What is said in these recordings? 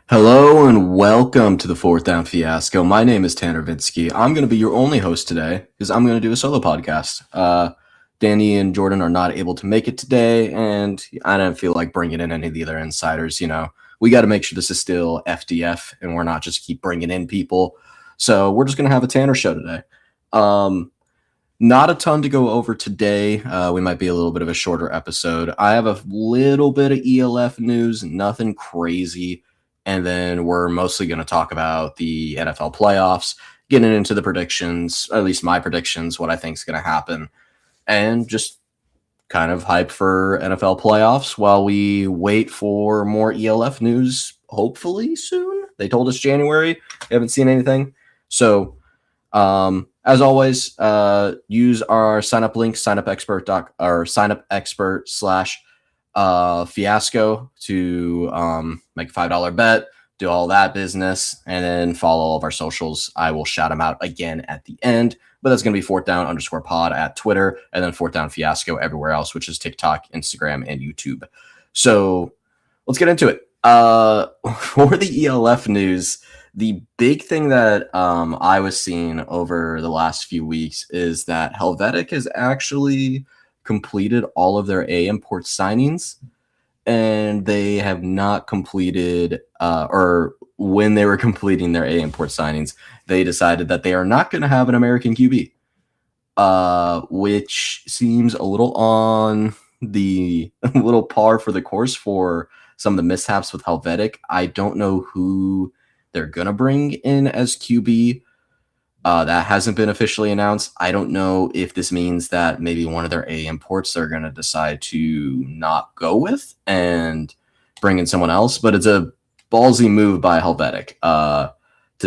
Hello and welcome to the Fourth Down Fiasco. My name is Tanner Vinski. I'm going to be your only host today because I'm going to do a solo podcast. Danny and Jordan are not able to make it today, and I don't feel like bringing in any of the other insiders. We got to make sure this is still FDF and we're not just keep bringing in people. So we're just going to have a Tanner show today. Not a ton to go over today. We might be a little bit of a shorter episode. I have a little bit of ELF news, nothing crazy. And then we're mostly going to talk about the NFL playoffs, getting into the predictions, at least my predictions, what I think is going to happen, and just kind of hype for NFL playoffs while we wait for more ELF news, hopefully soon. They told us January. We haven't seen anything. So, as always, use our sign up link, signupexpert/fiasco to make a $5 bet, do all that business, and then follow all of our socials. I will shout them out again at the end, but that's going to be Fourth Down _pod at Twitter, and then Fourth Down Fiasco everywhere else, which is TikTok, Instagram, and YouTube. So let's get into it. For the ELF news, the big thing that I was seeing over the last few weeks is that Helvetic has actually completed all of their A import signings, and they have not completed, or when they were completing their A import signings, they decided that they are not going to have an American QB, which seems a little on the little par for the course for some of the mishaps with Helvetic. I don't know who they're going to bring in as QB. That hasn't been officially announced. I don't know if this means that maybe one of their A imports they're going to decide to not go with and bring in someone else. But it's a ballsy move by Helvetic to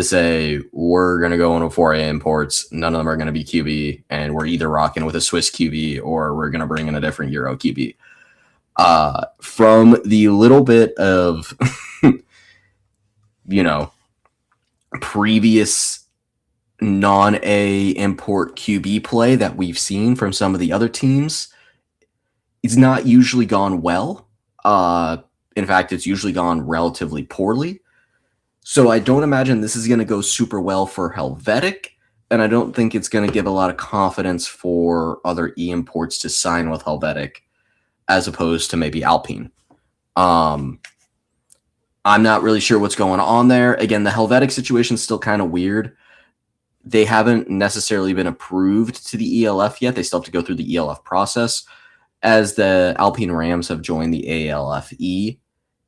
say we're going to go into 4 A imports. None of them are going to be QB, and we're either rocking with a Swiss QB or we're going to bring in a different Euro QB. From the little bit of, previous non-A import QB play that we've seen from some of the other teams, it's not usually gone well. In fact, it's usually gone relatively poorly. So I don't imagine this is going to go super well for Helvetic, and I don't think it's going to give a lot of confidence for other E imports to sign with Helvetic as opposed to maybe Alpine. I'm not really sure what's going on there. Again, the Helvetic situation is still kind of weird. They haven't necessarily been approved to the ELF yet. They still have to go through the ELF process, as the Alpine Rams have joined the ALFE.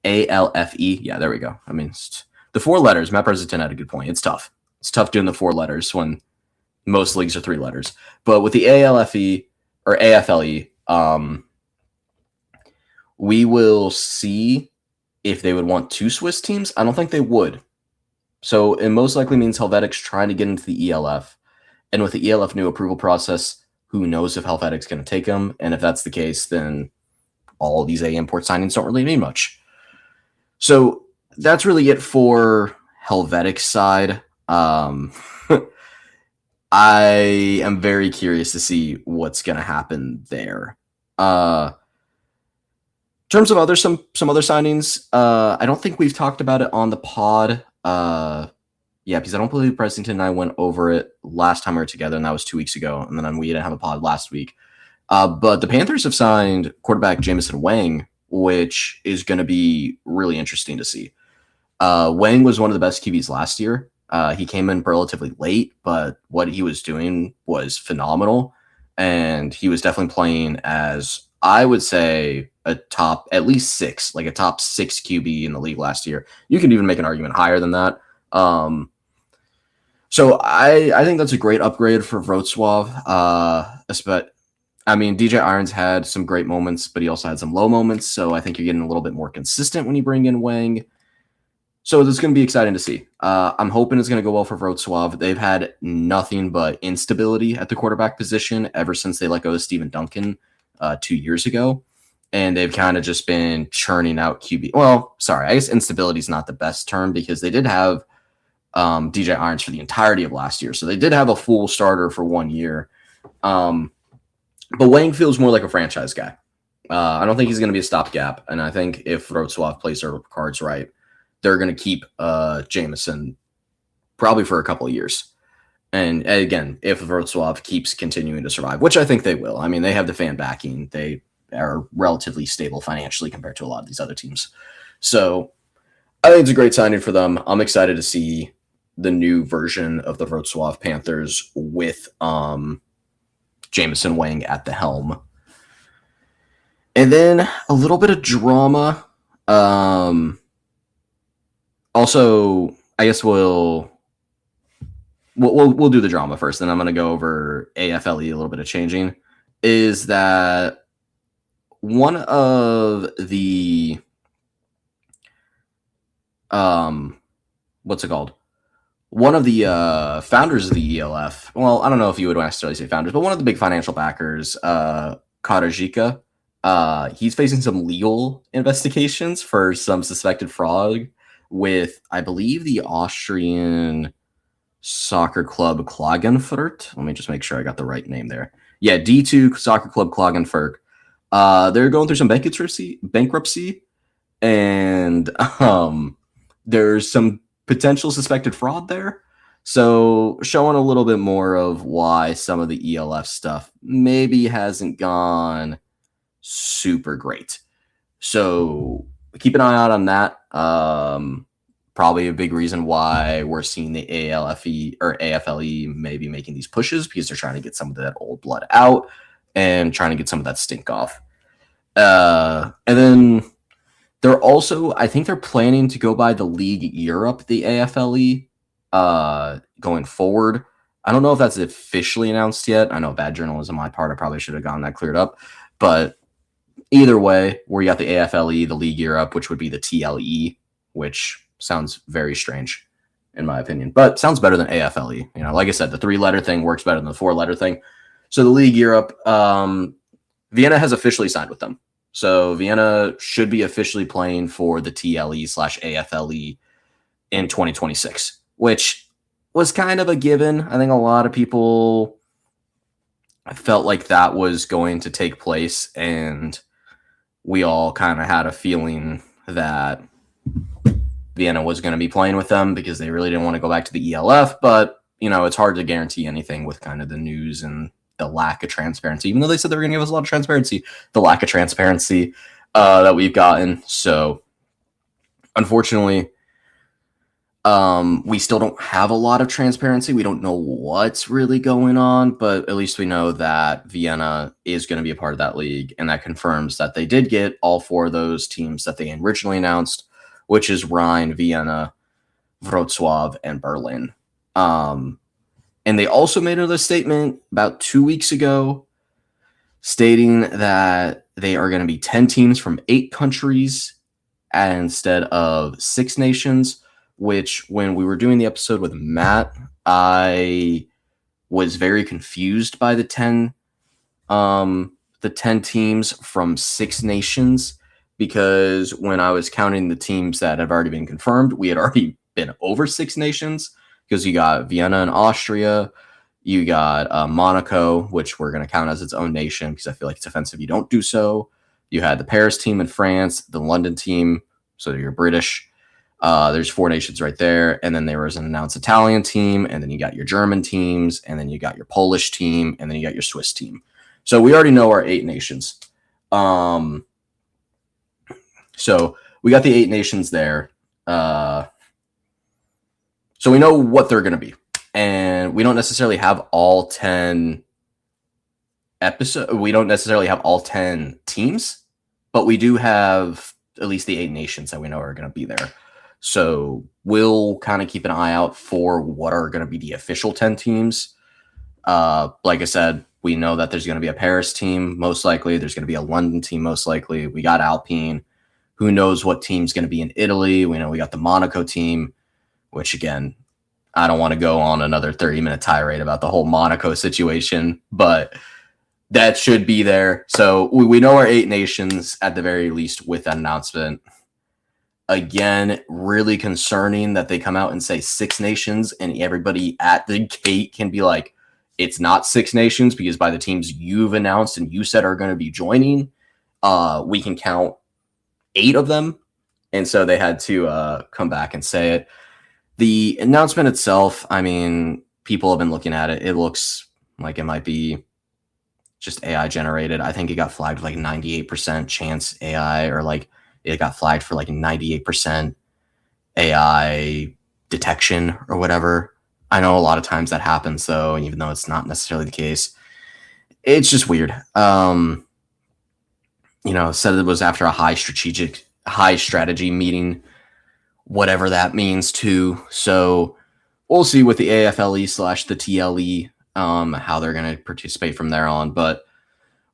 ALFE. Yeah, there we go. I mean, the 4 letters. Matt President had a good point. It's tough. It's tough doing the 4 letters when most leagues are 3 letters. But with the ALFE or AFLE, we will see if they would want 2 Swiss teams. I don't think they would. So it most likely means Helvetic's trying to get into the ELF. And with the ELF new approval process, who knows if Helvetic's going to take them. And if that's the case, then all these A import signings don't really mean much. So that's really it for Helvetic's side. I am very curious to see what's going to happen there. In terms of some other signings, I don't think we've talked about it on the pod. Because I don't believe President and I went over it last time we were together, and that was 2 weeks ago, and then we didn't have a pod last week. But the Panthers have signed quarterback Jamison Wang, which is going to be really interesting to see. Wang was one of the best QBs last year. He came in relatively late, but what he was doing was phenomenal, and he was definitely playing as, I would say, a top at least 6, like a top 6 QB in the league last year. You can even make an argument higher than that. So I think that's a great upgrade for Wrocław. DJ Irons had some great moments, but he also had some low moments. So I think you're getting a little bit more consistent when you bring in Wang. So it's going to be exciting to see. I'm hoping it's going to go well for Wrocław. They've had nothing but instability at the quarterback position ever since they let go of Stephen Duncan 2 years ago. And they've kind of just been churning out QB. Well, sorry, I guess instability is not the best term because they did have DJ Irons for the entirety of last year. So they did have a full starter for 1 year. But Wang feels more like a franchise guy. I don't think he's going to be a stopgap. And I think if Wrocław plays their cards right, they're going to keep Jameson probably for a couple of years. And again, if Wrocław keeps continuing to survive, which I think they will. I mean, they have the fan backing. They are relatively stable financially compared to a lot of these other teams. So I think it's a great signing for them. I'm excited to see the new version of the Wrocław Panthers with Jameson Wang at the helm. And then a little bit of drama. Also, I guess we'll do the drama first, and I'm going to go over AFLE, a little bit of changing, is that one of the, what's it called? One of the founders of the ELF, well, I don't know if you would necessarily say founders, but one of the big financial backers, Karajika, he's facing some legal investigations for some suspected fraud with, I believe, the Austrian soccer club Klagenfurt. Let me just make sure I got the right name there. Yeah, D2 soccer club Klagenfurt. They're going through some bankruptcy, and there's some potential suspected fraud there. So showing a little bit more of why some of the ELF stuff maybe hasn't gone super great. So keep an eye out on that. Probably a big reason why we're seeing the ALFE or AFLE maybe making these pushes, because they're trying to get some of that old blood out and trying to get some of that stink off. And then they're also, I think they're planning to go by the League Europe, the AFLE, going forward. I don't know if that's officially announced yet. I know bad journalism on my part. I probably should have gotten that cleared up. But either way, we got the AFLE, the League Europe, which would be the TLE, which sounds very strange in my opinion, but sounds better than AFLE. You know, like I said, the 3-letter thing works better than the 4-letter thing. So the League Europe, Vienna has officially signed with them. So Vienna should be officially playing for the TLE/AFLE in 2026, which was kind of a given. I think a lot of people felt like that was going to take place, and we all kind of had a feeling that Vienna was going to be playing with them because they really didn't want to go back to the ELF. But, you know, it's hard to guarantee anything with kind of the news and the lack of transparency, even though they said they were going to give us a lot of transparency, the lack of transparency that we've gotten. So unfortunately, we still don't have a lot of transparency. We don't know what's really going on, but at least we know that Vienna is going to be a part of that league. And that confirms that they did get all 4 of those teams that they originally announced, which is Rhine, Vienna, Wrocław, and Berlin. And they also made another statement about 2 weeks ago stating that they are going to be 10 teams from 8 countries instead of 6 nations, which when we were doing the episode with Matt, I was very confused by the 10 teams from 6 nations, because when I was counting the teams that have already been confirmed, we had already been over 6 nations, because you got Vienna and Austria, you got Monaco, which we're going to count as its own nation because I feel like it's offensive you don't do so. You had the Paris team in France, the London team, so you're British. There's 4 nations right there, and then there was an announced Italian team, and then you got your German teams, and then you got your Polish team, and then you got your Swiss team. So we already know our 8 nations. So we got the 8 nations there. So we know what they're going to be. And we don't necessarily have all 10 episodes. We don't necessarily have all 10 teams, but we do have at least the 8 nations that we know are going to be there. So we'll kind of keep an eye out for what are going to be the official 10 teams. Like I said, we know that there's going to be a Paris team, most likely. There's going to be a London team, most likely. We got Alpine. Who knows what team's going to be in Italy? We know we got the Monaco team, which, again, I don't want to go on another 30-minute tirade about the whole Monaco situation, but that should be there. So we know our 8 nations at the very least with that announcement. Again, really concerning that they come out and say 6 nations, and everybody at the gate can be like, it's not 6 nations, because by the teams you've announced and you said are going to be joining, we can count 8 of them, And so they had to come back and say it. The announcement itself, I mean, people have been looking at it. It looks like it might be just AI generated. I think it got flagged like 98% chance AI, or like it got flagged for like 98% AI detection or whatever. I know a lot of times that happens though, even though it's not necessarily the case. It's just weird. Said it was after a high strategy meeting, whatever that means too. So we'll see with the AFLE/the TLE, how they're going to participate from there on. But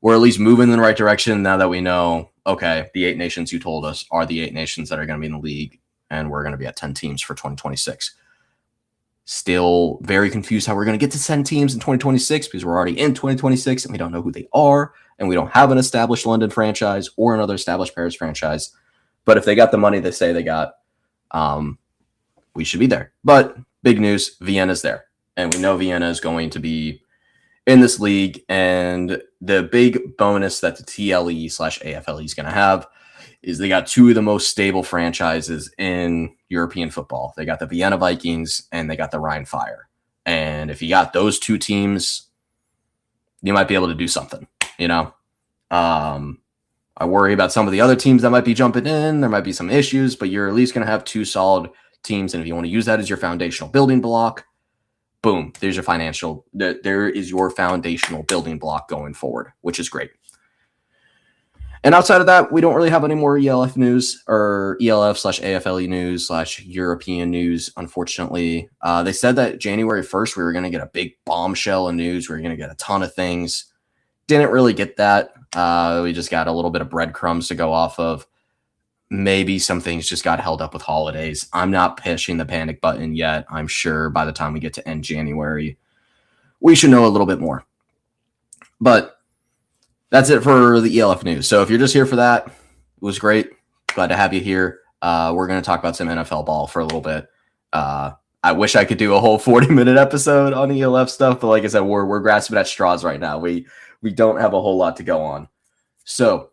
we're at least moving in the right direction now that we know, okay, the 8 nations you told us are the 8 nations that are going to be in the league, and we're going to be at 10 teams for 2026. Still very confused how we're going to get to 10 teams in 2026 because we're already in 2026 and we don't know who they are, and we don't have an established London franchise or another established Paris franchise. But if they got the money they say they got, we should be there. But big news, Vienna's there. And we know Vienna is going to be in this league. And the big bonus that the TLE/AFLE is going to have is they got 2 of the most stable franchises in European football. They got the Vienna Vikings and they got the Rhine Fire. And if you got those 2 teams, you might be able to do something, I worry about some of the other teams that might be jumping in. There might be some issues, but you're at least going to have 2 solid teams. And if you want to use that as your foundational building block, boom, there is your foundational building block going forward, which is great. And outside of that, we don't really have any more ELF news or ELF/AFLE news/European news, unfortunately. They said that January 1st, we were going to get a big bombshell of news. We were going to get a ton of things. Didn't really get that. We just got a little bit of breadcrumbs to go off of. Maybe some things just got held up with holidays. I'm not pushing the panic button yet. I'm sure by the time we get to end January, we should know a little bit more. But that's it for the ELF news. So if you're just here for that, it was great. Glad to have you here. We're going to talk about some NFL ball for a little bit. I wish I could do a whole 40-minute episode on ELF stuff, but like I said, we're grasping at straws right now. We don't have a whole lot to go on. So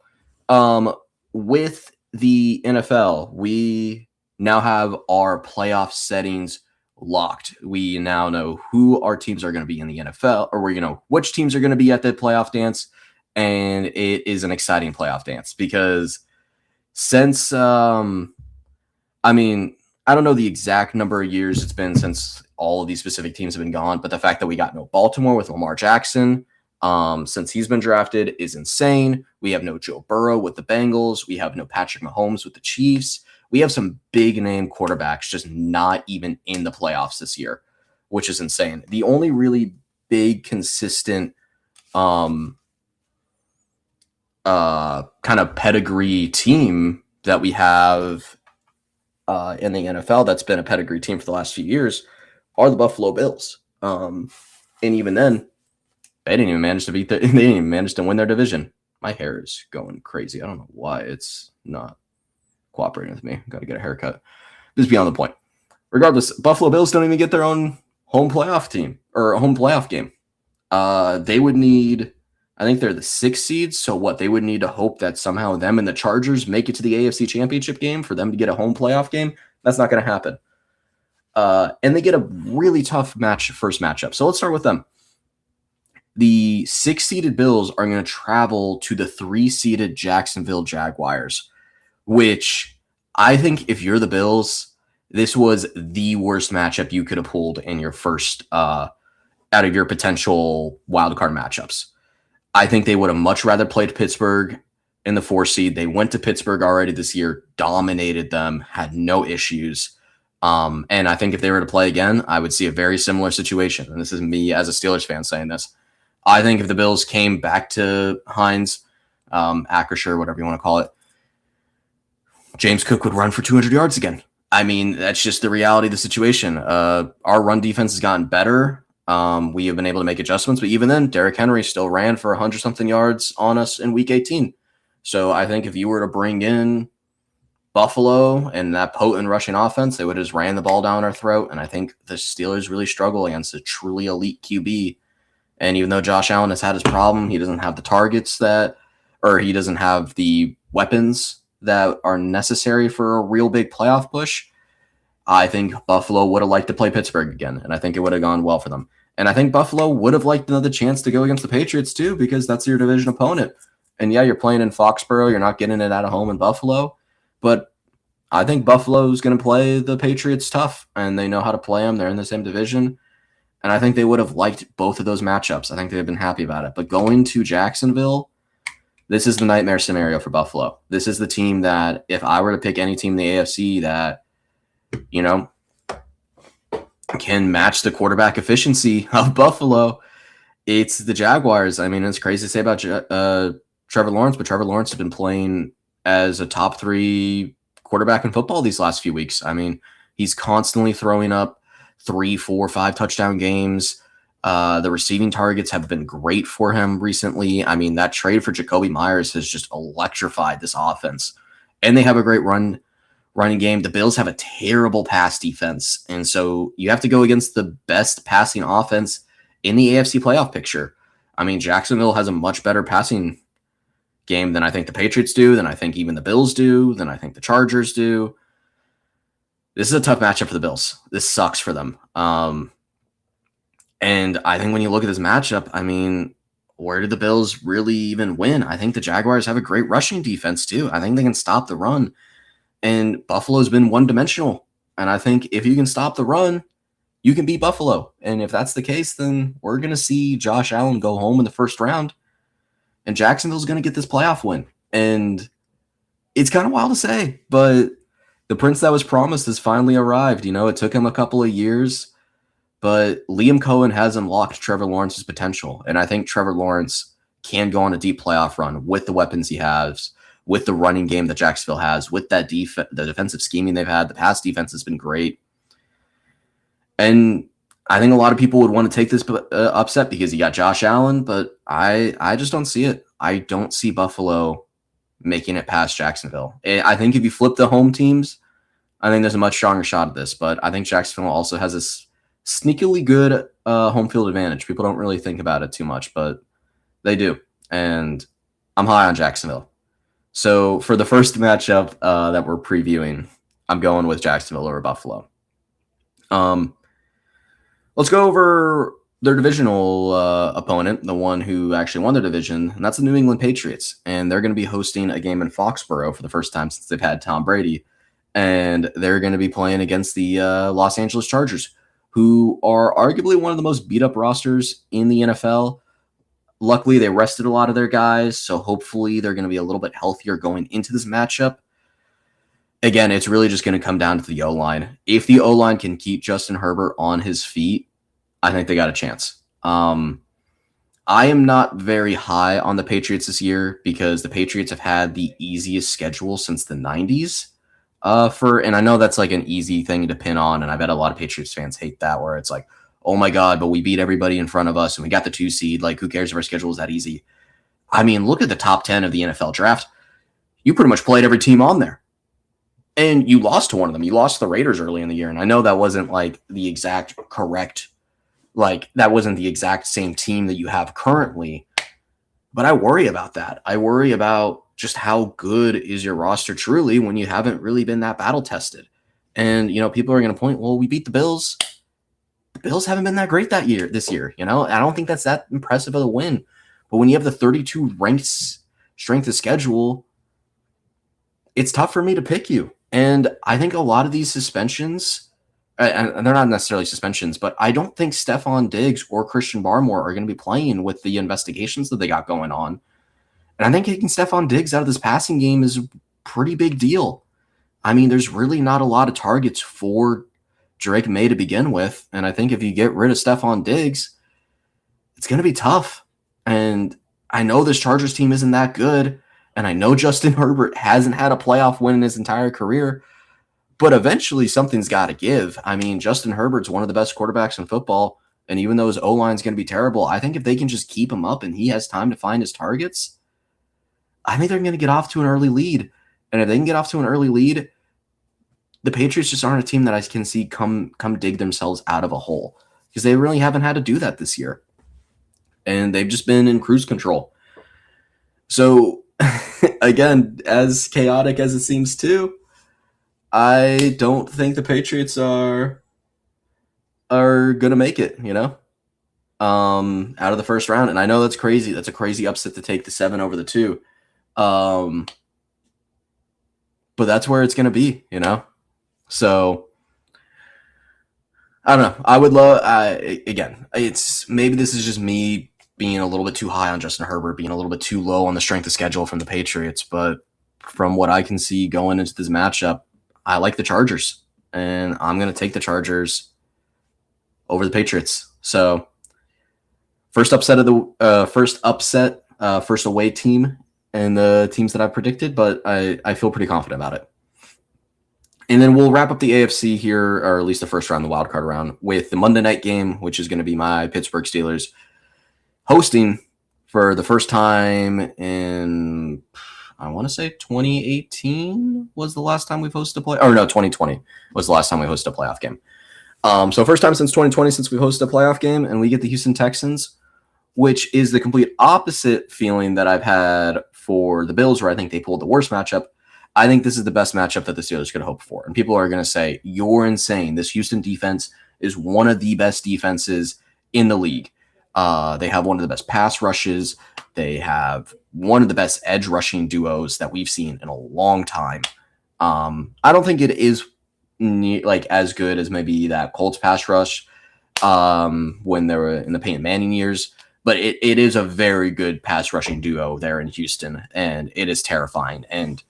with the NFL, we now have our playoff settings locked. We now know who our teams are going to be in the NFL, or we know which teams are going to be at the playoff dance. And it is an exciting playoff dance because since, I don't know the exact number of years it's been since all of these specific teams have been gone, but the fact that we got no Baltimore with Lamar Jackson, since he's been drafted, is insane. We have no Joe Burrow with the Bengals. We have no Patrick Mahomes with the Chiefs. We have some big name quarterbacks just not even in the playoffs this year, which is insane. The only really big, consistent, kind of pedigree team that we have in the NFL that's been a pedigree team for the last few years are the Buffalo Bills. And even then, they didn't even manage to win their division. My hair is going crazy. I don't know why it's not cooperating with me. Got to get a haircut. Just beyond the point. Regardless, Buffalo Bills don't even get their own home playoff team or a home playoff game. They would need, I think they're the 6th seed. So what, they would need to hope that somehow them and the Chargers make it to the AFC Championship game for them to get a home playoff game. That's not going to happen. And they get a really tough first matchup. So let's start with them. The 6-seeded Bills are going to travel to the 3-seeded Jacksonville Jaguars, which I think if you're the Bills, this was the worst matchup you could have pulled in your first out of your potential wildcard matchups. I think they would have much rather played Pittsburgh in the 4 seed. They went to Pittsburgh already this year, dominated them, had no issues. And I think if they were to play again, I would see a very similar situation. And this is me as a Steelers fan saying this. I think if the Bills came back to Heinz, Acrisure, whatever you want to call it, James Cook would run for 200 yards again. I mean, that's just the reality of the situation. Our run defense has gotten better. We have been able to make adjustments, but even then, Derrick Henry still ran for 100-something yards on us in Week 18. So I think if you were to bring in Buffalo and that potent rushing offense, they would have just ran the ball down our throat. And I think the Steelers really struggle against a truly elite QB. And even though Josh Allen has had his problem, he doesn't have the targets he doesn't have the weapons that are necessary for a real big playoff push, I think Buffalo would have liked to play Pittsburgh again, and I think it would have gone well for them. And I think Buffalo would have liked another chance to go against the Patriots too, because that's your division opponent. And yeah, you're playing in Foxborough. You're not getting it out of home in Buffalo. But I think Buffalo's going to play the Patriots tough, and they know how to play them. They're in the same division. And I think they would have liked both of those matchups. I think they'd have been happy about it. But going to Jacksonville, this is the nightmare scenario for Buffalo. This is the team that, if I were to pick any team in the AFC that, can match the quarterback efficiency of Buffalo, it's the Jaguars. I mean, it's crazy to say about Trevor Lawrence, but Trevor Lawrence has been playing as a top 3 quarterback in football these last few weeks. I mean, he's constantly throwing up 3, 4, 5 touchdown games. The receiving targets have been great for him recently. I mean, that trade for Jacoby Myers has just electrified this offense. And they have a great running game. The Bills have a terrible pass defense. And so you have to go against the best passing offense in the AFC playoff picture. I mean, Jacksonville has a much better passing game than I think the Patriots do, than I think even the Bills do, than I think the Chargers do. This is a tough matchup for the Bills. This sucks for them. And I think when you look at this matchup, I mean, where did the Bills really even win? I think the Jaguars have a great rushing defense too. I think they can stop the run. And Buffalo's been one-dimensional. And I think if you can stop the run, you can beat Buffalo. And if that's the case, then we're going to see Josh Allen go home in the first round. And Jacksonville's going to get this playoff win. And it's kind of wild to say, but the prince that was promised has finally arrived. It took him a couple of years, but Liam Cohen has unlocked Trevor Lawrence's potential. And I think Trevor Lawrence can go on a deep playoff run with the weapons he has, with the running game that Jacksonville has, with that the defensive scheming they've had. The pass defense has been great. And I think a lot of people would want to take this upset because you got Josh Allen, but I just don't see it. I don't see Buffalo making it past Jacksonville. I think if you flip the home teams, I think there's a much stronger shot at this, but I think Jacksonville also has this sneakily good home field advantage. People don't really think about it too much, but they do. And I'm high on Jacksonville. So for the first matchup that we're previewing, I'm going with Jacksonville over Buffalo. Let's go over their divisional opponent, the one who actually won their division, and that's the New England Patriots. And they're going to be hosting a game in Foxborough for the first time since they've had Tom Brady. And they're going to be playing against the Los Angeles Chargers, who are arguably one of the most beat-up rosters in the NFL. Luckily, they rested a lot of their guys, so hopefully they're going to be a little bit healthier going into this matchup. Again, it's really just going to come down to the O-line. If the O-line can keep Justin Herbert on his feet, I think they got a chance. I am not very high on the Patriots this year because the Patriots have had the easiest schedule since the 90s. And I know that's like an easy thing to pin on, and I bet a lot of Patriots fans hate that, where it's like, oh my God, but we beat everybody in front of us and we got the 2 seed. Like, who cares if our schedule is that easy? I mean, look at the top 10 of the NFL draft. You pretty much played every team on there. And you lost to one of them. You lost to the Raiders early in the year. And I know that wasn't like the exact correct, like that wasn't the exact same team that you have currently. But I worry about that. I worry about just how good is your roster truly when you haven't really been that battle tested. And, people are going to point, well, we beat the Bills. The Bills haven't been that great this year. I don't think that's that impressive of a win. But when you have the 32 ranked strength of schedule, it's tough for me to pick you. And I think a lot of these suspensions, and they're not necessarily suspensions, but I don't think Stephon Diggs or Christian Barmore are going to be playing with the investigations that they got going on. And I think taking Stephon Diggs out of this passing game is a pretty big deal. I mean, there's really not a lot of targets for Drake May to begin with. And I think if you get rid of Stephon Diggs, it's going to be tough. And I know this Chargers team isn't that good. And I know Justin Herbert hasn't had a playoff win in his entire career, but eventually something's got to give. I mean, Justin Herbert's one of the best quarterbacks in football, and even though his O-line is going to be terrible, I think if they can just keep him up and he has time to find his targets, I think they're going to get off to an early lead. And if they can get off to an early lead, the Patriots just aren't a team that I can see come dig themselves out of a hole, because they really haven't had to do that this year. And they've just been in cruise control. So again, as chaotic as it seems too, I don't think the Patriots are gonna make it. Out of the first round, and I know that's crazy. That's a crazy upset to take the 7 over the 2. But that's where it's gonna be. So I don't know. I would love. Again, it's maybe this is just me being a little bit too high on Justin Herbert, being a little bit too low on the strength of schedule from the Patriots. But from what I can see going into this matchup, I like the Chargers, and I'm going to take the Chargers over the Patriots. So first away team, and the teams that I predicted, but I feel pretty confident about it. And then we'll wrap up the AFC here, or at least the first round, the wild card round, with the Monday night game, which is going to be my Pittsburgh Steelers hosting for the first time in, I want to say 2018 was the last time we've hosted a play. Or no, 2020 was the last time we hosted a playoff game. So first time since 2020 since we hosted a playoff game, and we get the Houston Texans, which is the complete opposite feeling that I've had for the Bills, where I think they pulled the worst matchup. I think this is the best matchup that the Steelers could hope for. And people are going to say, you're insane. This Houston defense is one of the best defenses in the league. They have one of the best pass rushes. They have one of the best edge rushing duos that we've seen in a long time. I don't think it is as good as maybe that Colts pass rush when they were in the Peyton Manning years. But it is a very good pass rushing duo there in Houston, and it is terrifying. And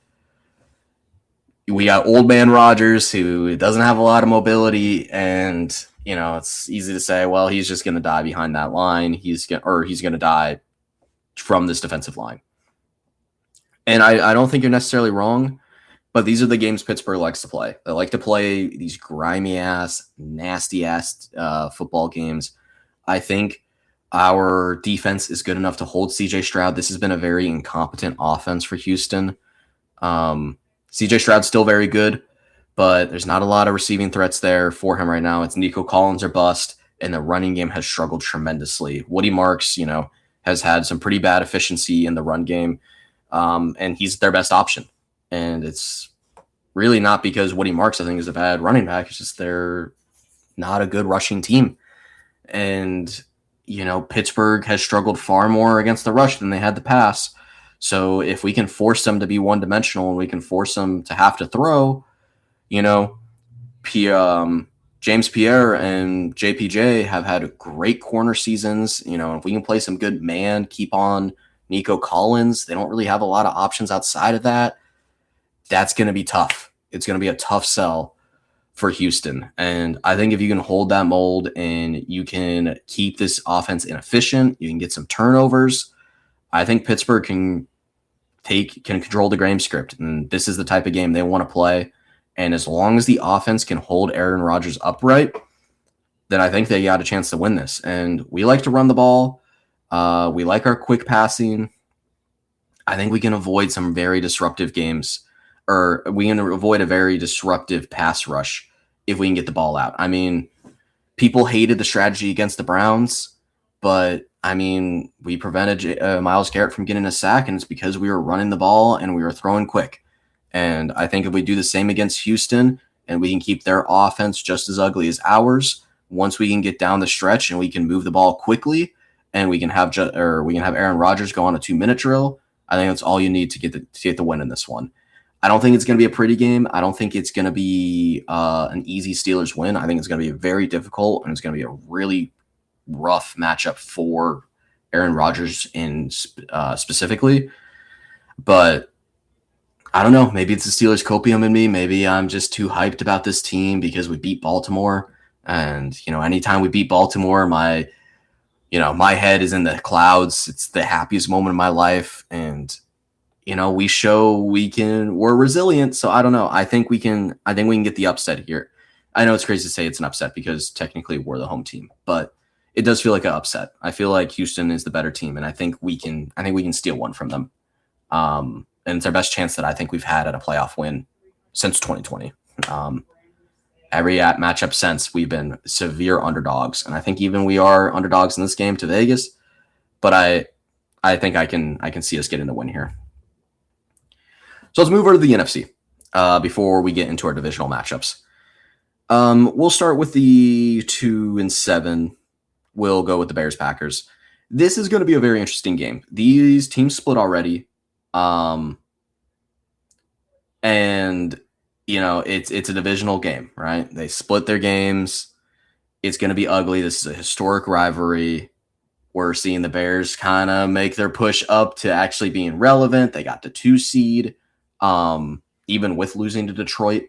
we got old man Rodgers, who doesn't have a lot of mobility, and it's easy to say, well, he's just going to die behind that line. He's going to die from this defensive line. And I don't think you're necessarily wrong, but these are the games Pittsburgh likes to play. They like to play these grimy ass, nasty ass football games. I think our defense is good enough to hold CJ Stroud. This has been a very incompetent offense for Houston. CJ Stroud's still very good, but there's not a lot of receiving threats there for him right now. It's Nico Collins or bust, and the running game has struggled tremendously. Woody Marks, has had some pretty bad efficiency in the run game, and he's their best option. And it's really not because Woody Marks, I think, is a bad running back. It's just they're not a good rushing team. And, Pittsburgh has struggled far more against the rush than they had the pass. So if we can force them to be one-dimensional and we can force them to have to throw, James Pierre and JPJ have had great corner seasons. If we can play some good man, keep on Nico Collins, they don't really have a lot of options outside of that. That's going to be tough. It's going to be a tough sell for Houston. And I think if you can hold that mold and you can keep this offense inefficient, you can get some turnovers, I think Pittsburgh can control the game script, and this is the type of game they want to play. And as long as the offense can hold Aaron Rodgers upright, then I think they got a chance to win this. And we like to run the ball. We like our quick passing. I think we can avoid some very disruptive games, or we can avoid a very disruptive pass rush if we can get the ball out. I mean, people hated the strategy against the Browns, but we prevented Myles Garrett from getting a sack, and it's because we were running the ball and we were throwing quick. And I think if we do the same against Houston and we can keep their offense just as ugly as ours, once we can get down the stretch and we can move the ball quickly and we can have Aaron Rodgers go on a 2-minute drill, I think that's all you need to get the win in this one. I don't think it's going to be a pretty game. I don't think it's going to be an easy Steelers win. I think it's going to be very difficult, and it's going to be a really rough matchup for Aaron Rodgers specifically. But I don't know. Maybe it's the Steelers copium in me. Maybe I'm just too hyped about this team because we beat Baltimore. And, anytime we beat Baltimore, my head is in the clouds. It's the happiest moment of my life. And, we show we're resilient. So I don't know. I think we can get the upset here. I know it's crazy to say it's an upset because technically we're the home team, but it does feel like an upset. I feel like Houston is the better team, and I think we can steal one from them. And it's our best chance that I think we've had at a playoff win since 2020. Every matchup since, we've been severe underdogs, and I think even we are underdogs in this game to Vegas. But I think I can see us getting the win here. So let's move over to the NFC before we get into our divisional matchups. We'll start with the 2-7. We'll go with the Bears-Packers. This is going to be a very interesting game. These teams split already. And, it's a divisional game, right? They split their games. It's going to be ugly. This is a historic rivalry. We're seeing the Bears kind of make their push up to actually being relevant. They got the 2 seed, even with losing to Detroit.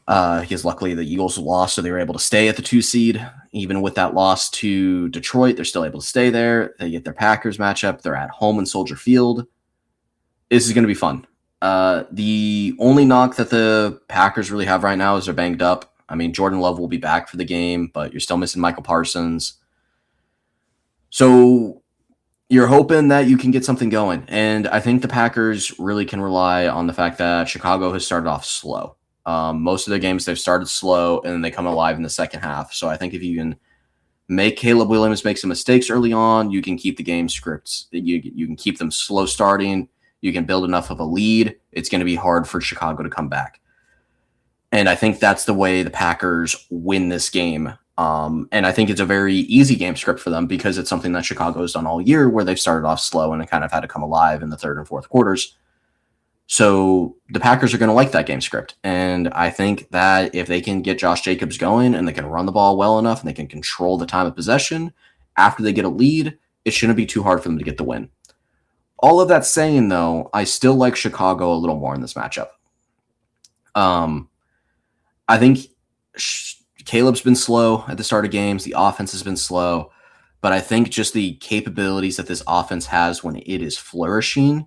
Because luckily the Eagles lost, so they were able to stay at the 2 seed. Even with that loss to Detroit, they're still able to stay there. They get their Packers matchup. They're at home in Soldier Field. This is going to be fun. The only knock that the Packers really have right now is they're banged up. I mean, Jordan Love will be back for the game, but you're still missing Michael Parsons. So you're hoping that you can get something going. And I think the Packers really can rely on the fact that Chicago has started off slow. Most of their games, they've started slow, and then they come alive in the second half. So I think if you can make Caleb Williams make some mistakes early on, you can keep the game scripts. You can keep them slow starting. You can build enough of a lead. It's going to be hard for Chicago to come back. And I think that's the way the Packers win this game. And I think it's a very easy game script for them because it's something that Chicago has done all year where they've started off slow and it kind of had to come alive in the third and fourth quarters. So the Packers are going to like that game script. And I think that if they can get Josh Jacobs going and they can run the ball well enough and they can control the time of possession after they get a lead, it shouldn't be too hard for them to get the win. All of that saying, though, I still like Chicago a little more in this matchup. I think Caleb's been slow at the start of games. The offense has been slow. But I think just the capabilities that this offense has when it is flourishing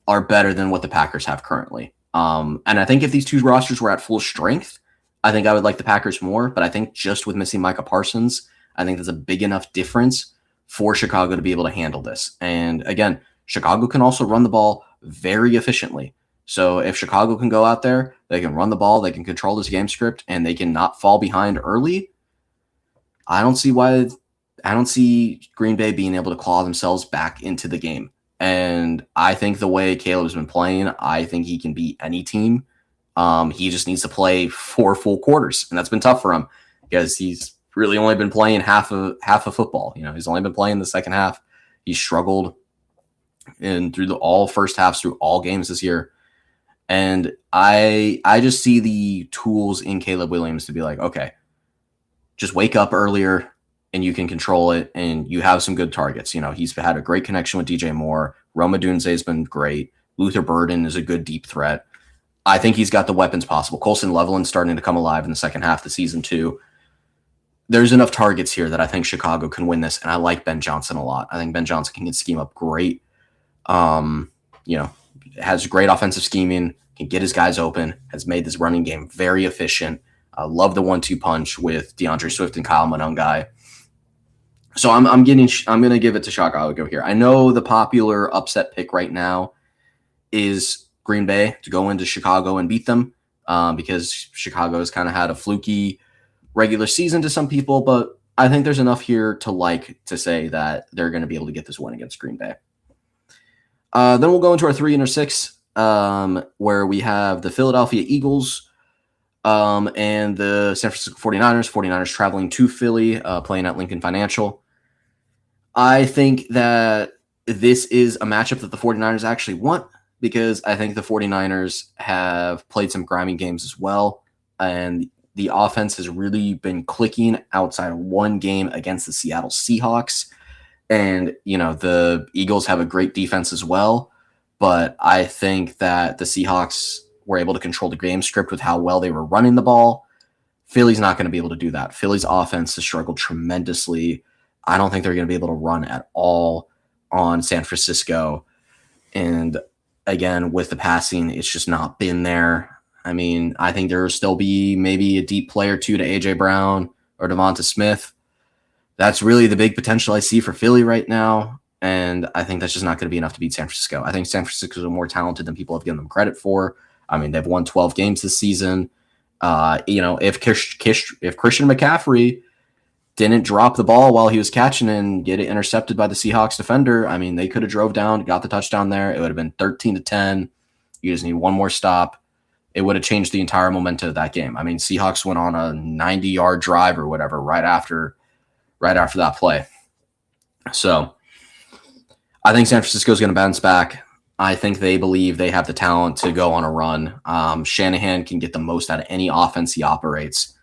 are better than what the Packers have currently. And I think if these two rosters were at full strength, I think I would like the Packers more. But I think just with missing Micah Parsons, I think there's a big enough difference for Chicago to be able to handle this. And again, Chicago can also run the ball very efficiently. So if Chicago can go out there, they can run the ball, they can control this game script, and they can not fall behind early, I don't see Green Bay being able to claw themselves back into the game. And I think the way Caleb's been playing, I think he can beat any team. He just needs to play 4 full quarters, and that's been tough for him because he's really only been playing half of football. He's only been playing the second half. He struggled through all first halves through all games this year. And I just see the tools in Caleb Williams to be like, okay, just wake up earlier and you can control it and you have some good targets. He's had a great connection with DJ Moore. Rome Odunze has been great. Luther Burden is a good deep threat. I think he's got the weapons possible. Colson Leveland's starting to come alive in the second half of the season too. There's enough targets here that I think Chicago can win this, and I like Ben Johnson a lot. I think Ben Johnson can scheme up great. Has great offensive scheming, can get his guys open, has made this running game very efficient. I love the 1-2 punch with DeAndre Swift and Kyle Monangai. So I'm going to give it to Chicago here. I know the popular upset pick right now is Green Bay to go into Chicago and beat them because Chicago has kind of had a fluky regular season to some people, but I think there's enough here to say that they're going to be able to get this win against Green Bay. Then we'll go into our 3 and 6, where we have the Philadelphia Eagles and the San Francisco 49ers. 49ers traveling to Philly, playing at Lincoln Financial. I think that this is a matchup that the 49ers actually want because I think the 49ers have played some grimy games as well, and the offense has really been clicking outside of one game against the Seattle Seahawks. And, the Eagles have a great defense as well. But I think that the Seahawks were able to control the game script with how well they were running the ball. Philly's not going to be able to do that. Philly's offense has struggled tremendously. I don't think they're going to be able to run at all on San Francisco. And again, with the passing, it's just not been there. I mean, I think there will still be maybe a deep play or two to A.J. Brown or Devonta Smith. That's really the big potential I see for Philly right now. And I think that's just not going to be enough to beat San Francisco. I think San Francisco is more talented than people have given them credit for. I mean, they've won 12 games this season. If Christian McCaffrey didn't drop the ball while he was catching and get it intercepted by the Seahawks defender, I mean, they could have drove down, got the touchdown there. It would have been 13-10. You just need one more stop. It would have changed the entire momentum of that game. I mean, Seahawks went on a 90-yard drive or whatever right after that play. So I think San Francisco is going to bounce back. I think they believe they have the talent to go on a run. Shanahan can get the most out of any offense he operates.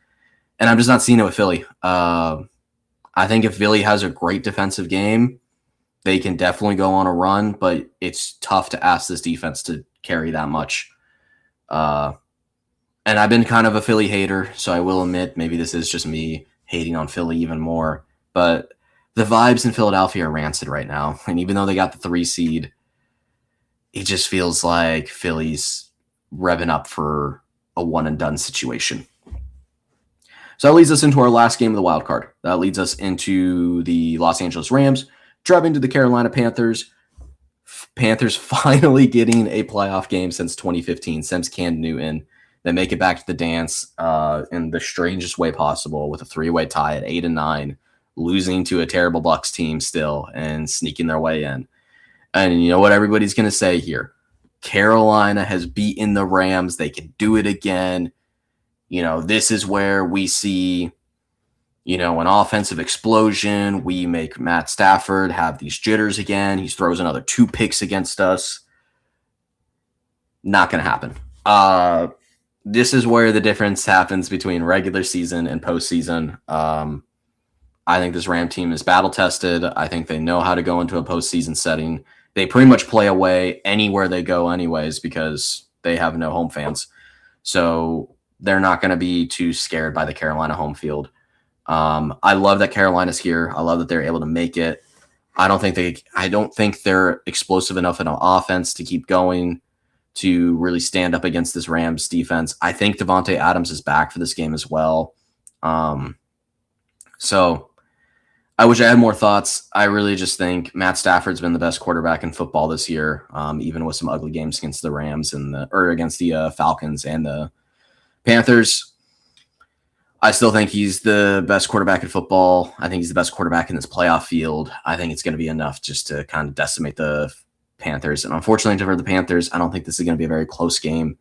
And I'm just not seeing it with Philly. I think if Philly has a great defensive game, they can definitely go on a run, but it's tough to ask this defense to carry that much. And I've been kind of a Philly hater, so I will admit maybe this is just me hating on Philly even more. But the vibes in Philadelphia are rancid right now. And even though they got the 3 seed, it just feels like Philly's revving up for a one-and-done situation. So that leads us into our last game of the wild card. That leads us into the Los Angeles Rams driving to the Carolina Panthers. Panthers finally getting a playoff game since 2015, since Cam Newton. They make it back to the dance in the strangest way possible with a 3-way tie at 8-9, losing to a terrible Bucs team still and sneaking their way in. And you know what everybody's going to say here? Carolina has beaten the Rams. They can do it again. You know, this is where we see, you know, an offensive explosion. We make Matt Stafford have these jitters again. He throws another 2 picks against us. Not going to happen. This is where the difference happens between regular season and postseason. I think this Ram team is battle-tested. I think they know how to go into a postseason setting. They pretty much play away anywhere they go anyways because they have no home fans. So they're not going to be too scared by the Carolina home field. I love that Carolina's here. I love that they're able to make it. I don't think they're explosive enough in an offense to keep going, to really stand up against this Rams defense. I think Devontae Adams is back for this game as well. So I wish I had more thoughts. I really just think Matt Stafford's been the best quarterback in football this year, even with some ugly games against the Rams or against the Falcons and the Panthers. I still think he's the best quarterback in football. I think he's the best quarterback in this playoff field. I think it's going to be enough just to kind of decimate the Panthers. And unfortunately for the Panthers, I don't think this is going to be a very close game.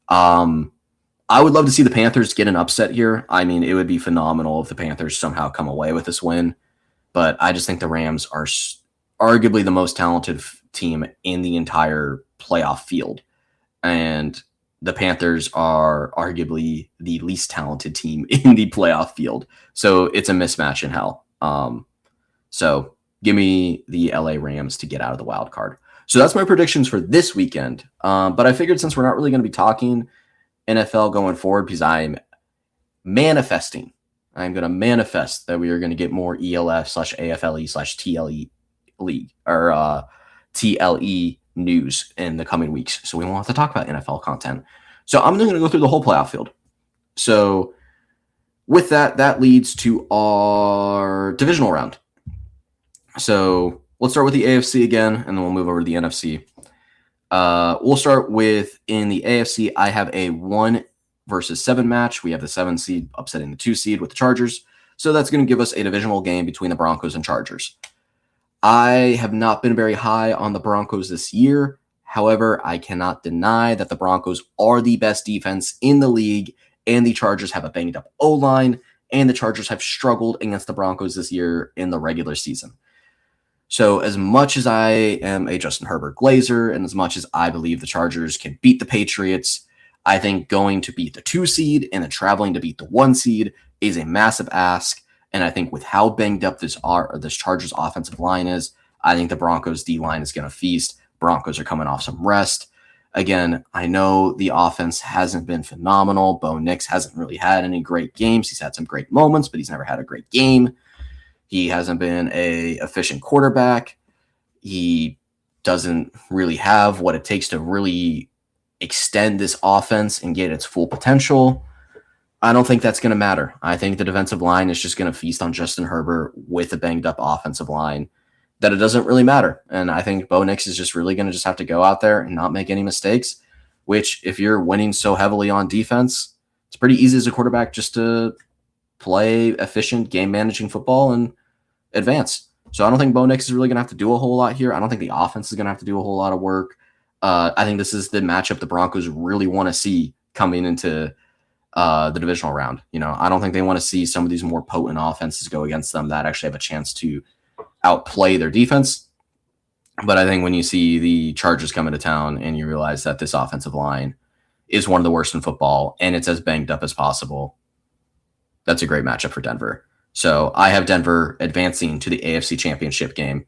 I would love to see the Panthers get an upset here. I mean, it would be phenomenal if the Panthers somehow come away with this win. But I just think the Rams are arguably the most talented team in the entire playoff field. And the Panthers are arguably the least talented team in the playoff field. So it's a mismatch in hell. So give me the LA Rams to get out of the wild card. So that's my predictions for this weekend. But I figured since we're not really going to be talking NFL going forward, because I'm going to manifest that we are going to get more ELF/AFLE/TLE league or TLE news in the coming weeks. So we won't have to talk about NFL content. So I'm going to go through the whole playoff field. So with that leads to our divisional round. So let's start with the AFC again, and then we'll move over to the NFC. We'll start with, in the AFC, I have a 1 versus 7 match. We have the 7 seed upsetting the 2 seed with the Chargers. So that's going to give us a divisional game between the Broncos and Chargers. I have not been very high on the Broncos this year. However, I cannot deny that the Broncos are the best defense in the league, and the Chargers have a banged up O-line, and the Chargers have struggled against the Broncos this year in the regular season. So as much as I am a Justin Herbert glazer, and as much as I believe the Chargers can beat the Patriots, I think going to beat the 2 seed and then traveling to beat the 1 seed is a massive ask. And I think with how banged up this Chargers offensive line is, I think the Broncos D-line is going to feast. Broncos are coming off some rest. Again, I know the offense hasn't been phenomenal. Bo Nix hasn't really had any great games. He's had some great moments, but he's never had a great game. He hasn't been an efficient quarterback. He doesn't really have what it takes to really extend this offense and get its full potential. I don't think that's going to matter. I think the defensive line is just going to feast on Justin Herbert with a banged up offensive line, that it doesn't really matter. And I think Bo Nix is just really going to just have to go out there and not make any mistakes, which if you're winning so heavily on defense, it's pretty easy as a quarterback just to play efficient game managing football and advance. So I don't think Bo Nix is really going to have to do a whole lot here. I don't think the offense is going to have to do a whole lot of work. I think this is the matchup the Broncos really want to see coming into the divisional round. I don't think they want to see some of these more potent offenses go against them that actually have a chance to outplay their defense. But I think when you see the Chargers come into town and you realize that this offensive line is one of the worst in football and it's as banged up as possible, that's a great matchup for Denver. So I have Denver advancing to the AFC Championship game,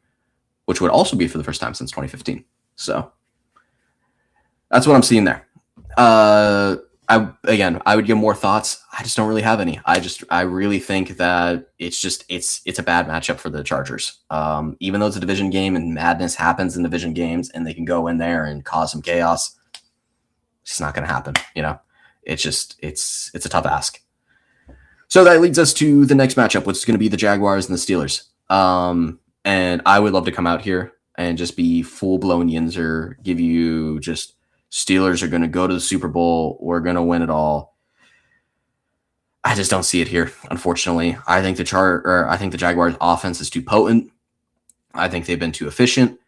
which would also be for the first time since 2015. So that's what I'm seeing there. I would give more thoughts. I just don't really have any. I really think that it's a bad matchup for the Chargers. Even though it's a division game and madness happens in division games and they can go in there and cause some chaos, it's not going to happen. It's a tough ask. So that leads us to the next matchup, which is going to be the Jaguars and the Steelers. And I would love to come out here and just be full-blown Yinzer, give you just Steelers are going to go to the Super Bowl. We're going to win it all. I just don't see it here, unfortunately. I think the Jaguars' offense is too potent. I think they've been too efficient,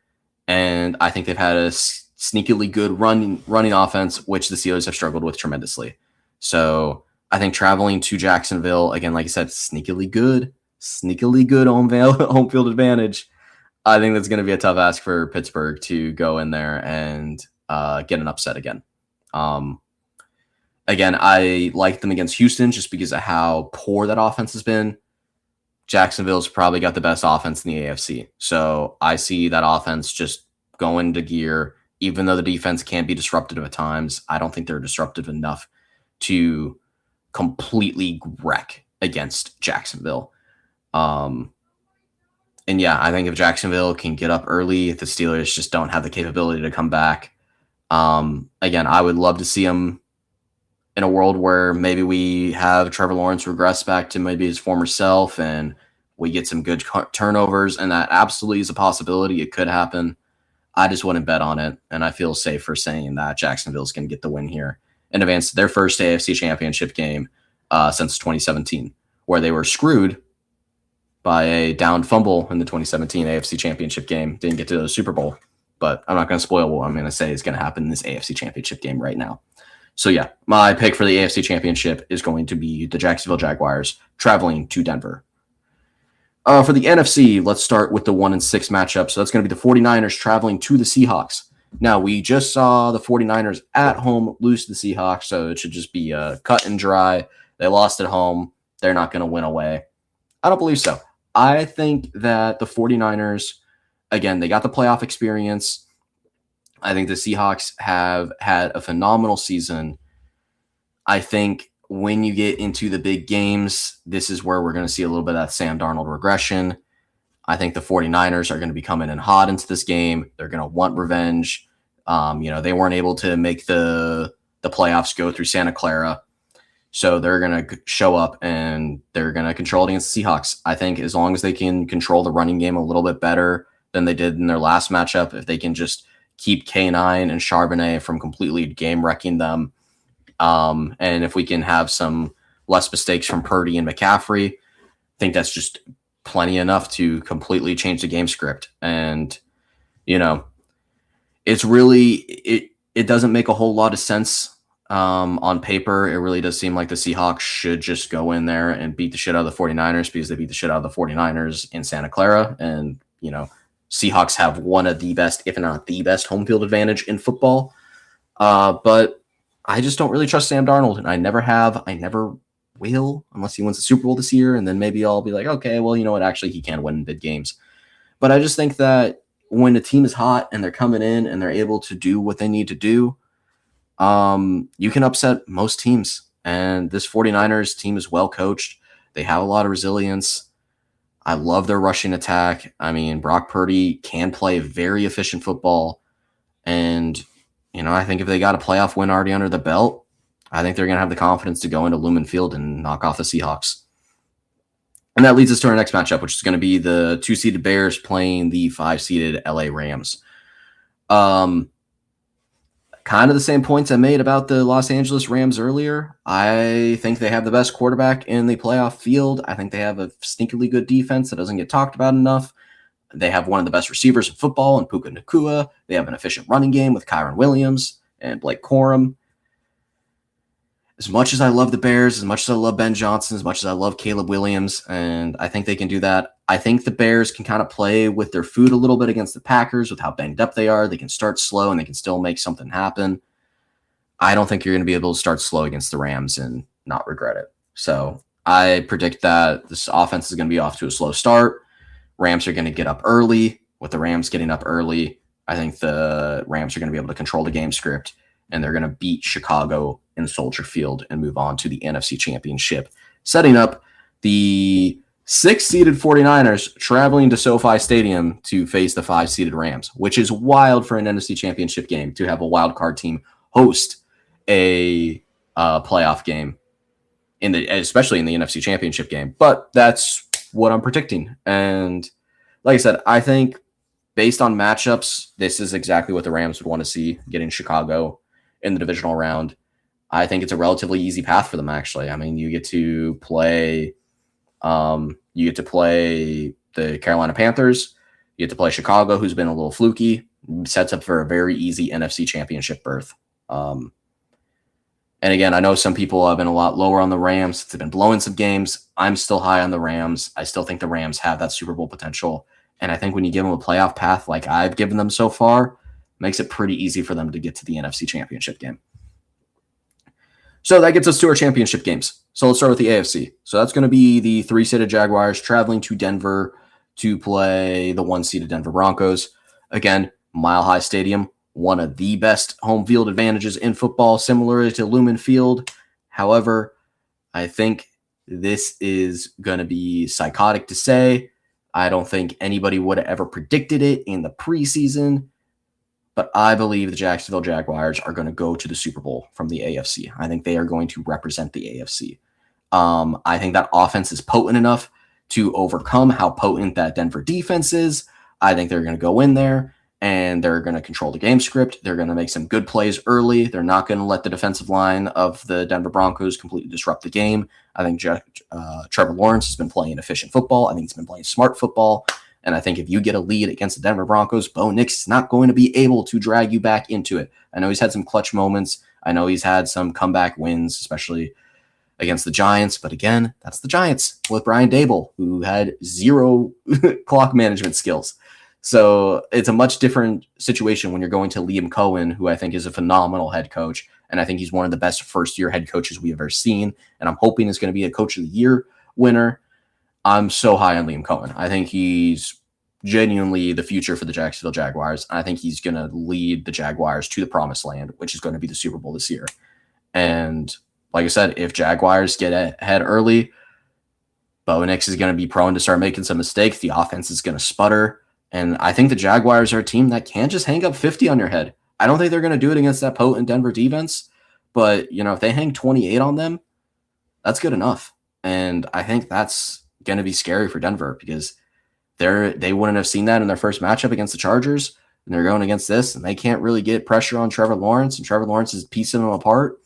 and I think they've had a sneakily good running offense, which the Steelers have struggled with tremendously. So I think traveling to Jacksonville, again, like I said, sneakily good home field advantage. I think that's going to be a tough ask for Pittsburgh to go in there and get an upset again. Again, I like them against Houston just because of how poor that offense has been. Jacksonville's probably got the best offense in the AFC. So I see that offense just going into gear, even though the defense can be disruptive at times. I don't think they're disruptive enough to completely wreck against Jacksonville. And yeah, I think if Jacksonville can get up early, the Steelers just don't have the capability to come back. Again, I would love to see them in a world where maybe we have Trevor Lawrence regress back to maybe his former self and we get some good turnovers, and that absolutely is a possibility. It could happen. I just wouldn't bet on it, and I feel safe for saying that Jacksonville's going to get the win here and advance to their first AFC Championship game since 2017, where they were screwed by a downed fumble in the 2017 AFC Championship game. Didn't get to the Super Bowl, but I'm not going to spoil what I'm going to say is going to happen in this AFC Championship game right now. So yeah, my pick for the AFC Championship is going to be the Jacksonville Jaguars traveling to Denver. For the NFC, let's start with the 1-6 matchup. So that's going to be the 49ers traveling to the Seahawks. Now, we just saw the 49ers at home lose to the Seahawks, so it should just be cut and dry. They lost at home. They're not going to win away. I don't believe so. I think that the 49ers, again, they got the playoff experience. I think the Seahawks have had a phenomenal season. I think when you get into the big games, this is where we're going to see a little bit of that Sam Darnold regression. I think the 49ers are going to be coming in hot into this game. They're going to want revenge. They weren't able to make the playoffs go through Santa Clara. So they're going to show up and they're going to control it against the Seahawks. I think as long as they can control the running game a little bit better than they did in their last matchup, if they can just keep K9 and Charbonnet from completely game-wrecking them, and if we can have some less mistakes from Purdy and McCaffrey, I think that's just plenty enough to completely change the game script. And, it's really, it doesn't make a whole lot of sense on paper. It really does seem like the Seahawks should just go in there and beat the shit out of the 49ers because they beat the shit out of the 49ers in Santa Clara. And, Seahawks have one of the best, if not the best, home field advantage in football. But I just don't really trust Sam Darnold, and I never have. I never will, unless he wins the Super Bowl this year, and then maybe I'll be like, okay, well, you know what? Actually, he can win in big games. But I just think that when the team is hot and they're coming in and they're able to do what they need to do, you can upset most teams. And this 49ers team is well coached. They have a lot of resilience. I love their rushing attack. I mean, Brock Purdy can play very efficient football. And, I think if they got a playoff win already under the belt, I think they're going to have the confidence to go into Lumen Field and knock off the Seahawks. And that leads us to our next matchup, which is going to be the 2-seeded Bears playing the 5-seeded LA Rams. kind of the same points I made about the Los Angeles Rams earlier. I think they have the best quarterback in the playoff field. I think they have a stinkily good defense that doesn't get talked about enough. They have one of the best receivers in football in Puka Nacua. They have an efficient running game with Kyron Williams and Blake Corum. As much as I love the Bears, as much as I love Ben Johnson, as much as I love Caleb Williams, and I think they can do that, I think the Bears can kind of play with their food a little bit against the Packers with how banged up they are. They can start slow and they can still make something happen. I don't think you're going to be able to start slow against the Rams and not regret it. So I predict that this offense is going to be off to a slow start. Rams are going to get up early. With the Rams getting up early, I think the Rams are going to be able to control the game script, and they're going to beat Chicago in Soldier Field and move on to the NFC Championship, setting up the 6-seeded 49ers traveling to SoFi Stadium to face the 5-seeded Rams, which is wild for an NFC Championship game to have a wild card team host a playoff game, especially in the NFC Championship game. But that's what I'm predicting. And like I said, I think based on matchups, this is exactly what the Rams would want to see, getting Chicago in the divisional round. I think it's a relatively easy path for them, actually. I mean, you get to play the Carolina Panthers. You get to play Chicago, who's been a little fluky. Sets up for a very easy NFC Championship berth. And again, I know some people have been a lot lower on the Rams. They've been blowing some games. I'm still high on the Rams. I still think the Rams have that Super Bowl potential. And I think when you give them a playoff path like I've given them so far, it makes it pretty easy for them to get to the NFC Championship game. So that gets us to our championship games. So let's start with the AFC. So that's going to be the 3-seeded Jaguars traveling to Denver to play the 1-seeded Denver Broncos. Again, Mile High Stadium, one of the best home field advantages in football, similar to Lumen Field. However, I think this is going to be psychotic to say. I don't think anybody would have ever predicted it in the preseason. But I believe the Jacksonville Jaguars are going to go to the Super Bowl from the AFC. I think they are going to represent the AFC. I think that offense is potent enough to overcome how potent that Denver defense is. I think they're going to go in there and they're going to control the game script. They're going to make some good plays early. They're not going to let the defensive line of the Denver Broncos completely disrupt the game. I think Trevor Lawrence has been playing efficient football. I think he's been playing smart football. And I think if you get a lead against the Denver Broncos, Bo Nix is not going to be able to drag you back into it. I know he's had some clutch moments. I know he's had some comeback wins, especially against the Giants. But again, that's the Giants with Brian Daboll, who had zero clock management skills. So it's a much different situation when you're going to Liam Cohen, who I think is a phenomenal head coach. And I think he's one of the best first-year head coaches we've ever seen. And I'm hoping is going to be a Coach of the Year winner. I'm so high on Liam Cohen. I think he's genuinely the future for the Jacksonville Jaguars. I think he's going to lead the Jaguars to the promised land, which is going to be the Super Bowl this year. And like I said, if Jaguars get ahead early, Bo Nix is going to be prone to start making some mistakes. The offense is going to sputter. And I think the Jaguars are a team that can just hang up 50 on your head. I don't think they're going to do it against that potent Denver defense. But, if they hang 28 on them, that's good enough. And I think that's going to be scary for Denver because they wouldn't have seen that in their first matchup against the Chargers, and they're going against this, and they can't really get pressure on Trevor Lawrence, and Trevor Lawrence is piecing them apart.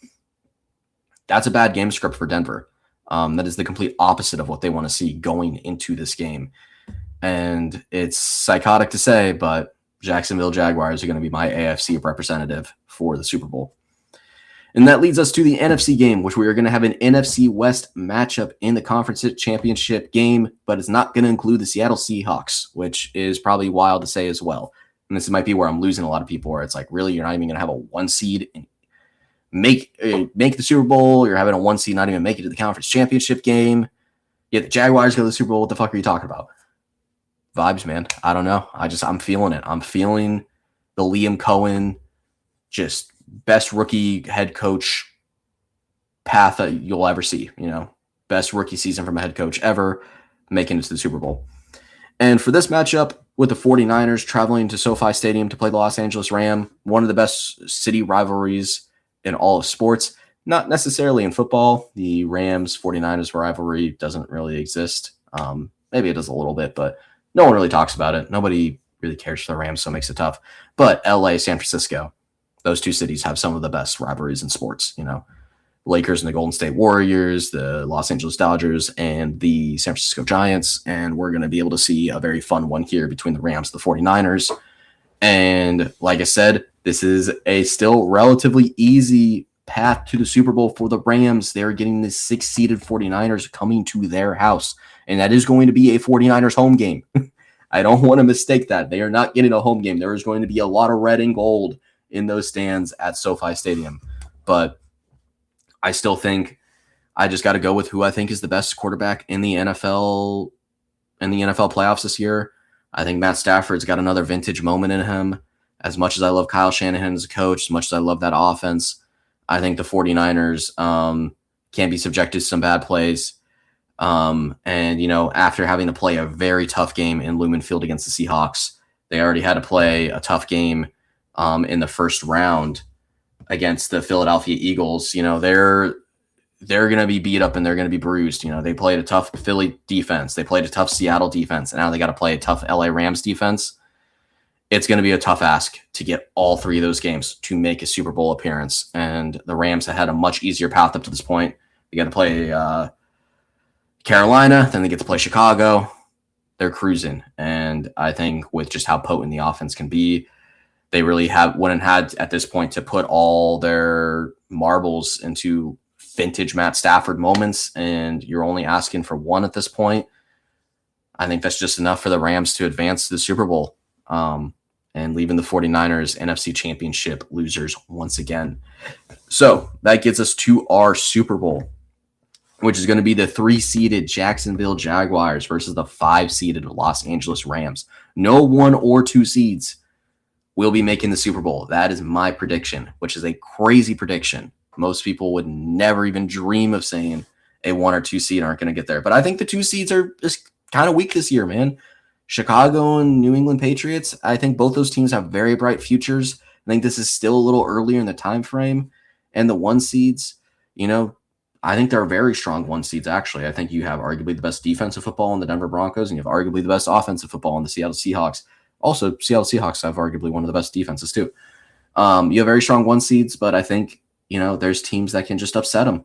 That's a bad game script for Denver. That is the complete opposite of what they want to see going into this game. And it's psychotic to say, but Jacksonville Jaguars are going to be my AFC representative for the Super Bowl. And that leads us to the NFC game, which we are going to have an NFC West matchup in the conference championship game, but it's not going to include the Seattle Seahawks, which is probably wild to say as well. And this might be where I'm losing a lot of people, where it's like, really, you're not even going to have a 1 seed and make the Super Bowl. You're having a 1 seed not even make it to the conference championship game. Yet the Jaguars go to the Super Bowl. What the fuck are you talking about? Vibes, man. I don't know. I'm feeling it. I'm feeling the Liam Cohen just best rookie head coach path that you'll ever see, best rookie season from a head coach ever, making it to the Super Bowl. And for this matchup with the 49ers traveling to SoFi Stadium to play the Los Angeles Rams, one of the best city rivalries in all of sports, not necessarily in football. The Rams-49ers rivalry doesn't really exist. Maybe it does a little bit, but no one really talks about it. Nobody really cares for the Rams, so it makes it tough. But LA, San Francisco, Those two cities have some of the best rivalries in sports. Lakers and the Golden State Warriors, the Los Angeles Dodgers, and the San Francisco Giants. And we're going to be able to see a very fun one here between the Rams and the 49ers. And like I said, this is a still relatively easy path to the Super Bowl for the Rams. They're getting the 6-seeded 49ers coming to their house. And that is going to be a 49ers home game. I don't want to mistake that. They are not getting a home game. There is going to be a lot of red and gold in those stands at SoFi Stadium. But I still think I just got to go with who I think is the best quarterback in the NFL playoffs this year. I think Matt Stafford's got another vintage moment in him. As much as I love Kyle Shanahan as a coach, as much as I love that offense, I think the 49ers can be subjected to some bad plays. And, after having to play a very tough game in Lumen Field against the Seahawks, they already had to play a tough game in the first round against the Philadelphia Eagles. They're going to be beat up and they're going to be bruised. They played a tough Philly defense. They played a tough Seattle defense. And now they got to play a tough LA Rams defense. It's going to be a tough ask to get all three of those games to make a Super Bowl appearance. And the Rams have had a much easier path up to this point. They got to play Carolina, then they get to play Chicago. They're cruising. And I think with just how potent the offense can be, they really wouldn't had at this point to put all their marbles into vintage Matt Stafford moments, and you're only asking for one at this point. I think that's just enough for the Rams to advance to the Super Bowl and leaving the 49ers NFC Championship losers once again. So that gets us to our Super Bowl, which is going to be the 3-seeded Jacksonville Jaguars versus the 5-seeded Los Angeles Rams. No 1 or 2 seeds will be making the Super Bowl. That is my prediction, which is a crazy prediction. Most people would never even dream of saying a 1 or 2 seed aren't going to get there. But I think the 2 seeds are just kind of weak this year, man. Chicago and New England Patriots, I think both those teams have very bright futures. I think this is still a little earlier in the time frame. And the 1 seeds, I think they're very strong 1 seeds, actually. I think you have arguably the best defensive football in the Denver Broncos, and you have arguably the best offensive football in the Seattle Seahawks. Also, Seattle Seahawks have arguably one of the best defenses, too. You have very strong 1 seeds, but I think, there's teams that can just upset them.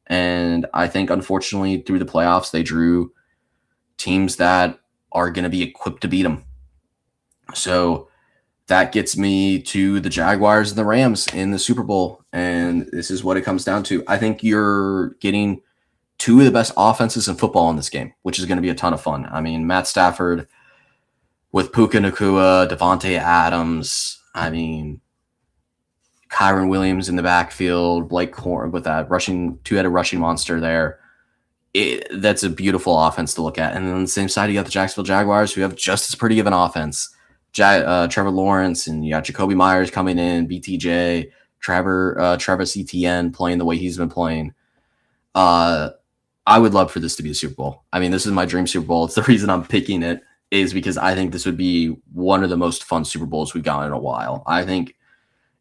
And I think, unfortunately, through the playoffs, they drew teams that are going to be equipped to beat them. So that gets me to the Jaguars and the Rams in the Super Bowl. And this is what it comes down to. I think you're getting 2 of the best offenses in football in this game, which is going to be a ton of fun. I mean, Matt Stafford with Puka Nacua, Devontae Adams, Kyron Williams in the backfield, Blake Corum with that two-headed rushing monster there. That's a beautiful offense to look at. And then on the same side, you got the Jacksonville Jaguars, who have just as pretty of an offense. Trevor Lawrence, and you got Jacoby Myers coming in, BTJ, Travis Etienne playing the way he's been playing. I would love for this to be a Super Bowl. This is my dream Super Bowl. It's the reason I'm picking it is because I think this would be one of the most fun Super Bowls we've gotten in a while. I think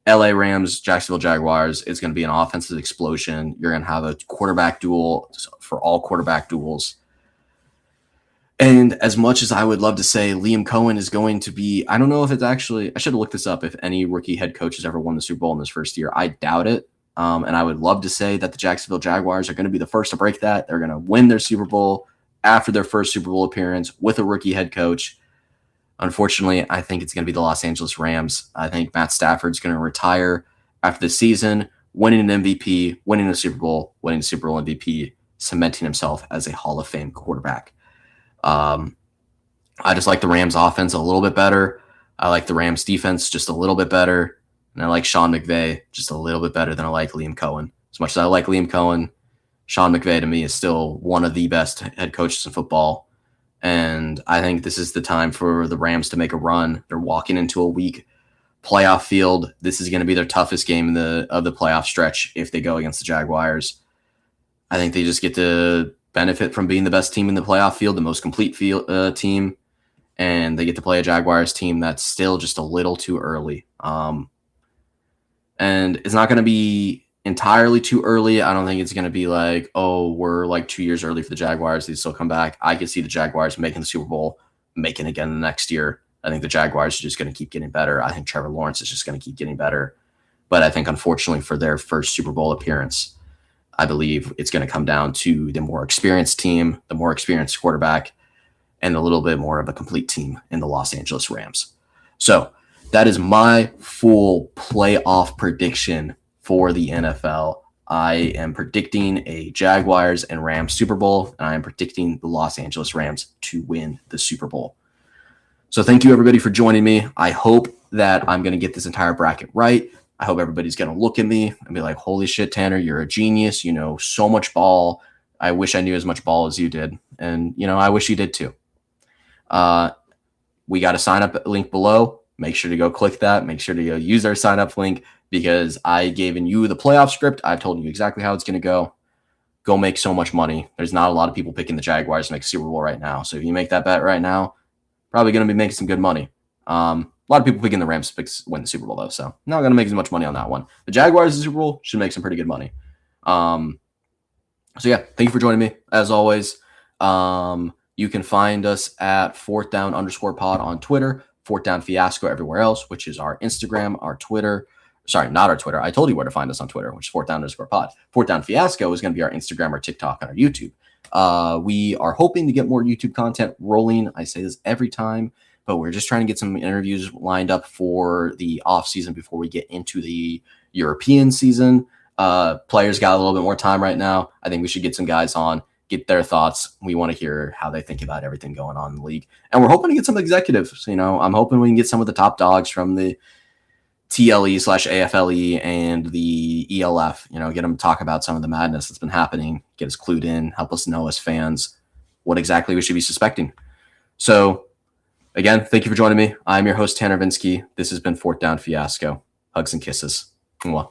LA Rams, Jacksonville Jaguars, it's going to be an offensive explosion. You're going to have a quarterback duel for all quarterback duels. And as much as I would love to say Liam Cohen is going to be, I don't know if it's actually, I should have looked this up, if any rookie head coach has ever won the Super Bowl in his first year. I doubt it. And I would love to say that the Jacksonville Jaguars are going to be the first to break that. They're going to win their Super Bowl after their first Super Bowl appearance with a rookie head coach. Unfortunately, I think it's going to be the Los Angeles Rams. I think Matt Stafford's going to retire after the season, winning an MVP, winning a Super Bowl, winning a Super Bowl MVP, cementing himself as a Hall of Fame quarterback. I just like the Rams offense a little bit better. I like the Rams defense just a little bit better. And I like Sean McVay just a little bit better than I like Liam Cohen. As much as I like Liam Cohen, Sean McVay to me is still one of the best head coaches in football. And I think this is the time for the Rams to make a run. They're walking into a weak playoff field. This is going to be their toughest game of the playoff stretch if they go against the Jaguars. I think they just get to benefit from being the best team in the playoff field, the most complete team, and they get to play a Jaguars team that's still just a little too early. And it's not going to be entirely too early. I don't think it's going to be like, oh, we're like 2 years early for the Jaguars. They still come back. I could see the Jaguars making the Super Bowl, making it again the next year. I think the Jaguars are just going to keep getting better. I think Trevor Lawrence is just going to keep getting better. But I think, unfortunately, for their first Super Bowl appearance, I believe it's going to come down to the more experienced team, the more experienced quarterback, and a little bit more of a complete team in the Los Angeles Rams. So that is my full playoff prediction for the NFL. I am predicting a Jaguars and Rams Super Bowl, and I am predicting the Los Angeles Rams to win the Super Bowl. So thank you, everybody, for joining me. I hope that I'm going to get this entire bracket right. I hope everybody's going to look at me and be like, holy shit, Tanner, you're a genius. You know so much ball. I wish I knew as much ball as you did. And, I wish you did too. We got a sign up link below. Make sure to go click that. Make sure to go use our sign up link, because I given you the playoff script. I've told you exactly how it's going to go. Go make so much money. There's not a lot of people picking the Jaguars to make Super Bowl right now. So if you make that bet right now, probably going to be making some good money. A lot of people picking the Rams to win the Super Bowl, though, so not going to make as much money on that one. The Jaguars in the Super Bowl should make some pretty good money. So, yeah, thank you for joining me, as always. You can find us at Fourth Down _pod on Twitter, Fourth Down Fiasco everywhere else, which is our Instagram, our Twitter. Sorry, not our Twitter. I told you where to find us on Twitter, which is Fourth Down _pod. Fourth Down Fiasco is going to be our Instagram, our TikTok, and our YouTube. We are hoping to get more YouTube content rolling. I say this every time, but we're just trying to get some interviews lined up for the off season before we get into the European season. Players got a little bit more time right now. I think we should get some guys on, get their thoughts. We want to hear how they think about everything going on in the league. And we're hoping to get some executives. I'm hoping we can get some of the top dogs from the TLE/AFLE and the ELF, get them to talk about some of the madness that's been happening, get us clued in, help us know as fans what exactly we should be suspecting. So, again, thank you for joining me. I'm your host, Tanner Vinski. This has been Fourth Down Fiasco. Hugs and kisses. Mwah.